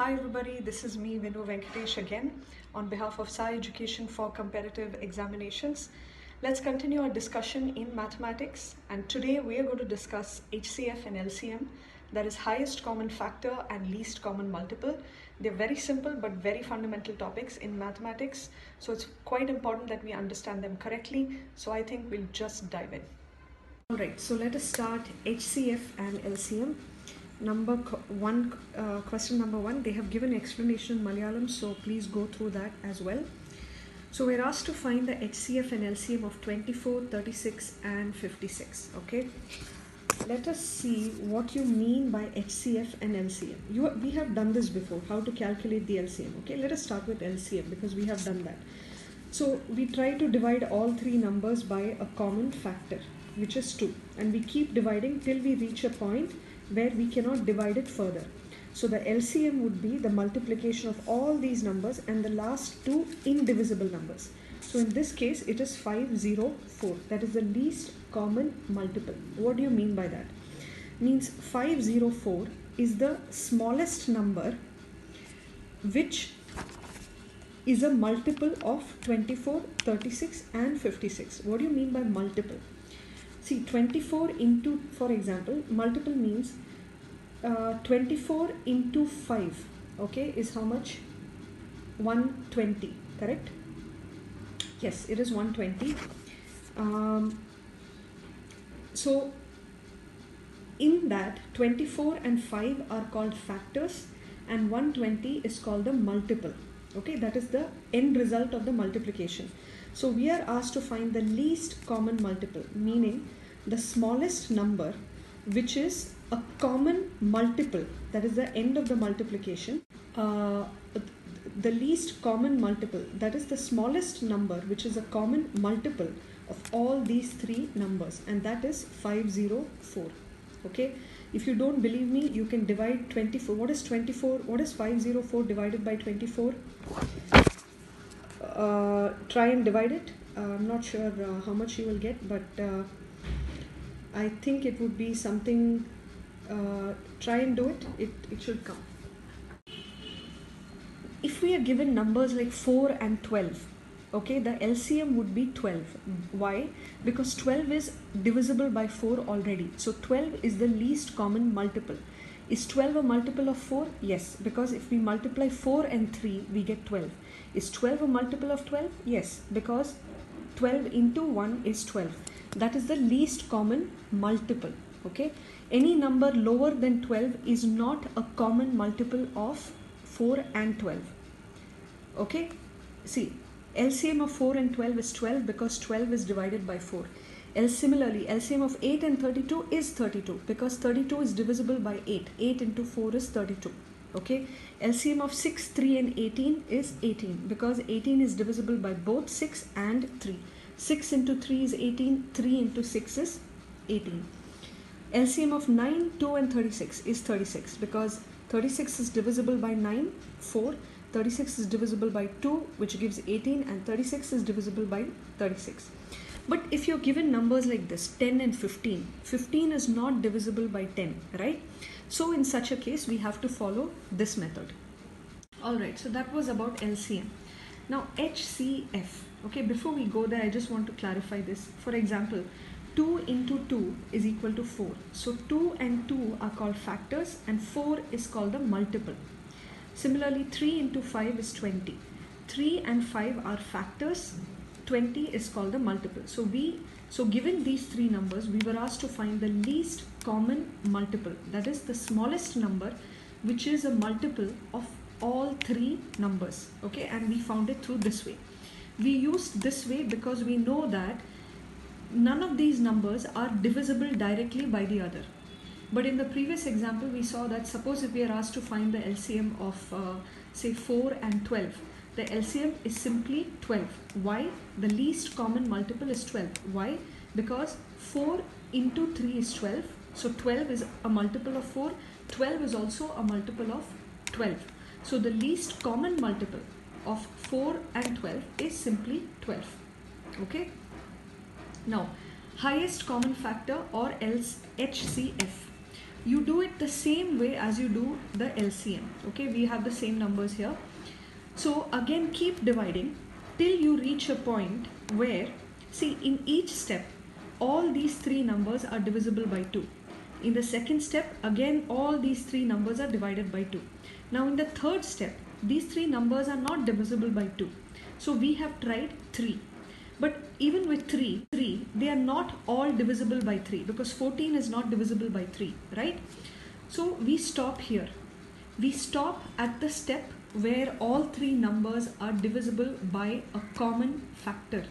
Hi everybody, this is me Vinu Venkatesh again on behalf of SAI Education for Competitive Examinations. Let's continue our discussion in mathematics, and today we are going to discuss HCF and LCM, that is highest common factor and least common multiple. They're very simple but very fundamental topics in mathematics, so it's quite important that we understand them correctly. So I think we'll just dive in. Alright, so let us start HCF and LCM. Question number one, they have given explanation in Malayalam, so please go through that as well. So we're asked to find the HCF and LCM of 24, 36 and 56. Okay, let us see what you mean by HCF and LCM. We have done this before, how to calculate the LCM. Okay, let us start with LCM because we have done that. So we try to divide all three numbers by a common factor, which is 2, and we keep dividing till we reach a point where we cannot divide it further. So the LCM would be the multiplication of all these numbers and the last two indivisible numbers. So in this case it is 504, that is the least common multiple. What do you mean by that? Means 504 is the smallest number which is a multiple of 24, 36 and 56. What do you mean by multiple? See, 24 into, for example, multiple means 24 into 5, okay, is how much? 120, correct? Yes, it is 120. So, in that, 24 and 5 are called factors and 120 is called the multiple. Okay, that is the end result of the multiplication. So we are asked to find the least common multiple, meaning the smallest number which is a common multiple, that is the end of the multiplication. The least common multiple, that is the smallest number which is a common multiple of all these three numbers, and that is 504. Okay, if you don't believe me, you can divide 24. What is 24? What is 504 divided by 24? Try and divide it. I'm not sure how much you will get, but I think it would be something. Try and do it. It should come. If we are given numbers like 4 and 12, okay, the LCM would be 12. Why? Because 12 is divisible by 4 already. So 12 is the least common multiple. Is 12 a multiple of 4? Yes, because if we multiply 4 and 3, we get 12. Is 12 a multiple of 12? Yes, because 12 into 1 is 12. That is the least common multiple. Okay, any number lower than 12 is not a common multiple of 4 and 12. Okay, see, LCM of 4 and 12 is 12 because 12 is divided by 4. Similarly, LCM of 8 and 32 is 32 because 32 is divisible by 8. 8 into 4 is 32. Okay, LCM of 6, 3 and 18 is 18 because 18 is divisible by both 6 and 3. 6 into 3 is 18, 3 into 6 is 18. LCM of 9, 2 and 36 is 36 because 36 is divisible by 9, 4. 36 is divisible by 2, which gives 18, and 36 is divisible by 36. But if you're given numbers like this, 10 and 15, 15 is not divisible by 10, right? So in such a case, we have to follow this method. Alright, so that was about LCM. Now HCF. Okay, before we go there, I just want to clarify this. For example, 2 into 2 is equal to 4. So 2 and 2 are called factors and 4 is called the multiple. Similarly, 3 into 5 is 20. 3 and 5 are factors. 20 is called the multiple. So given these three numbers, we were asked to find the least common multiple. That is the smallest number which is a multiple of all three numbers. Okay, and we found it through this way. We used this way because we know that none of these numbers are divisible directly by the other. But in the previous example, we saw that suppose if we are asked to find the LCM of say 4 and 12, the LCM is simply 12. Why? The least common multiple is 12. Why? Because 4 into 3 is 12. So 12 is a multiple of 4. 12 is also a multiple of 12. So the least common multiple of 4 and 12 is simply 12. Okay? Now, highest common factor or else HCF. you do it the same way as you do the LCM. Okay, we have the same numbers here. So again, keep dividing till you reach a point where, see, in each step all these three numbers are divisible by 2. In the second step, again all these three numbers are divided by 2. Now in the third step, these three numbers are not divisible by 2. So we have tried 3. But even with 3, they are not all divisible by 3, because 14 is not divisible by 3, right? So we stop here. We stop at the step where all three numbers are divisible by a common factor,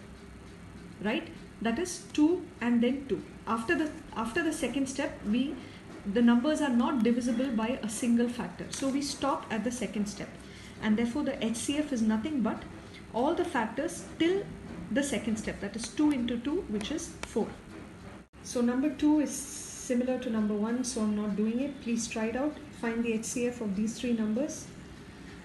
right? That is 2 and then 2. After the second step, the numbers are not divisible by a single factor. So we stop at the second step, and therefore the HCF is nothing but all the factors till the second step, that is 2 into 2, which is 4. So number 2 is similar to number 1, so I'm not doing it. Please try it out. Find the HCF of these three numbers.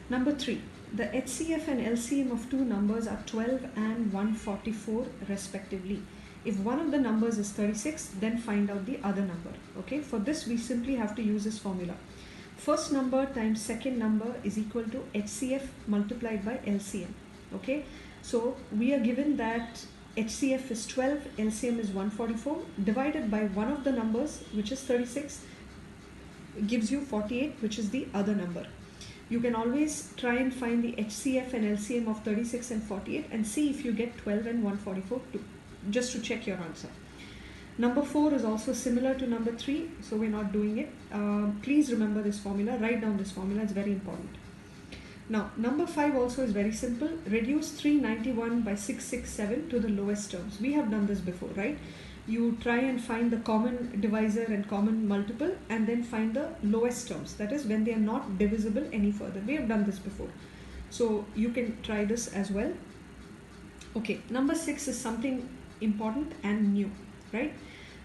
Number 3, the HCF and LCM of two numbers are 12 and 144 respectively. If one of the numbers is 36, then find out the other number. Okay, for this we simply have to use this formula. First number times second number is equal to HCF multiplied by LCM. Okay, so we are given that HCF is 12, LCM is 144, divided by one of the numbers, which is 36, gives you 48, which is the other number. You can always try and find the HCF and LCM of 36 and 48 and see if you get 12 and 144 too, just to check your answer. Number 4 is also similar to number 3, so we're not doing it. Please remember this formula, write down this formula, it's very important. Now, number 5 also is very simple. Reduce 391 by 667 to the lowest terms. We have done this before, right? You try and find the common divisor and common multiple and then find the lowest terms. That is when they are not divisible any further. We have done this before. So you can try this as well. Okay, number 6 is something important and new, right?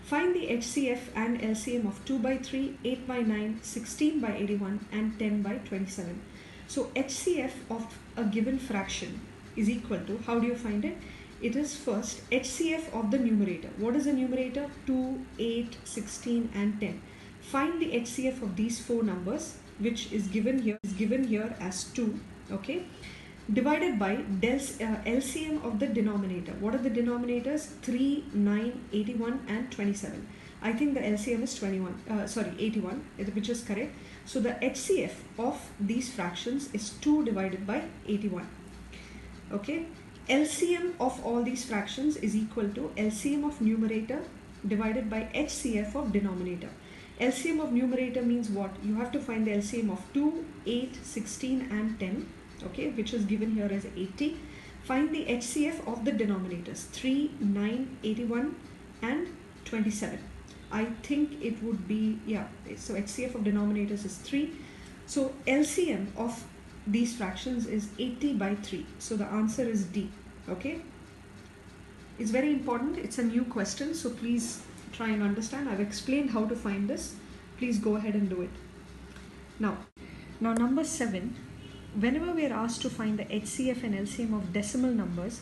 Find the HCF and LCM of 2 by 3, 8 by 9, 16 by 81 and 10 by 27. So HCF of a given fraction is equal to, how do you find it? It is first HCF of the numerator. What is the numerator? 2, 8, 16 and 10. Find the HCF of these four numbers, which is given here as 2, okay? Divided by LCM of the denominator. What are the denominators? 3, 9, 81 and 27. I think the LCM is 81, which is correct. So the HCF of these fractions is 2 divided by 81. Okay. LCM of all these fractions is equal to LCM of numerator divided by HCF of denominator. LCM of numerator means what? You have to find the LCM of 2, 8, 16 and 10. Okay, which is given here as 80. Find the HCF of the denominators 3, 9, 81 and 27. I think it would be, yeah, so HCF of denominators is 3. So LCM of these fractions is 80 by 3. So the answer is D. Okay. It's very important. It's a new question. So please try and understand. I've explained how to find this. Please go ahead and do it. Now number 7. Whenever we are asked to find the HCF and LCM of decimal numbers,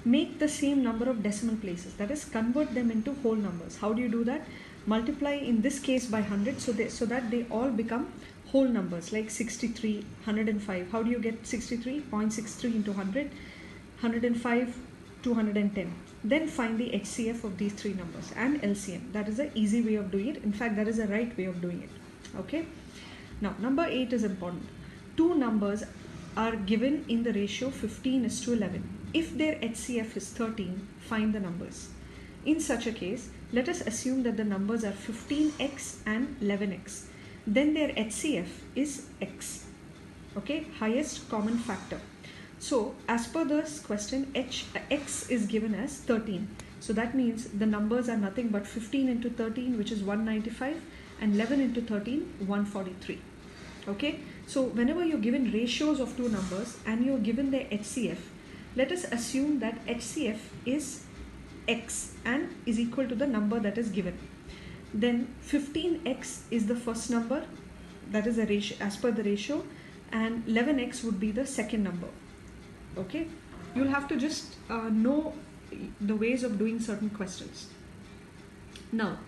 make the same number of decimal places. That is, convert them into whole numbers. How do you do that? Multiply in this case by 100 so that they all become whole numbers, like 63, 105. How do you get 63? 0.63 into 100, 105, 210. Then find the HCF of these three numbers and LCM. That is an easy way of doing it. In fact, that is the right way of doing it. Okay. Now, number 8 is important. Two numbers are given in the ratio 15:11. If their HCF is 13, find the numbers. In such a case, let us assume that the numbers are 15x and 11x. Then their HCF is x. Okay, highest common factor. So as per this question, x is given as 13. So that means the numbers are nothing but 15 into 13, which is 195, and 11 into 13, 143. Okay, so whenever you're given ratios of two numbers and you're given their HCF, let us assume that HCF is x and is equal to the number that is given. Then 15x is the first number, that is a ratio as per the ratio, and 11x would be the second number. Okay, you'll have to just know the ways of doing certain questions. Now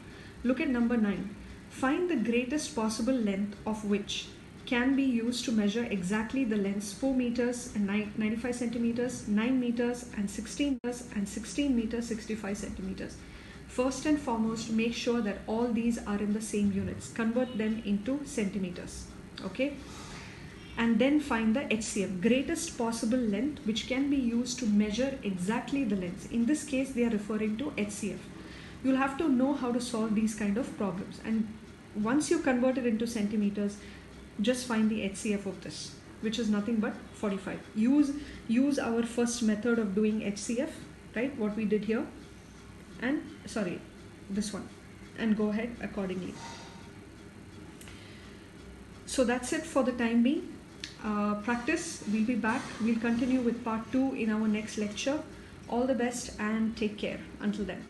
look at number 9. Find the greatest possible length of which can be used to measure exactly the lengths 4 meters and 95 centimeters, 9 meters and 16 meters and 16 meters 65 centimeters. First and foremost, make sure that all these are in the same units. Convert them into centimeters. Okay? And then find the HCF, greatest possible length, which can be used to measure exactly the lengths. In this case, they are referring to HCF. You'll have to know how to solve these kind of problems. And once you convert it into centimeters, just find the HCF of this, which is nothing but 45. Use our first method of doing HCF, right? What we did here. And sorry, this one, and go ahead accordingly. So that's it for the time being. Practice. We'll be back. We'll continue with part 2 in our next lecture. All the best and take care until then.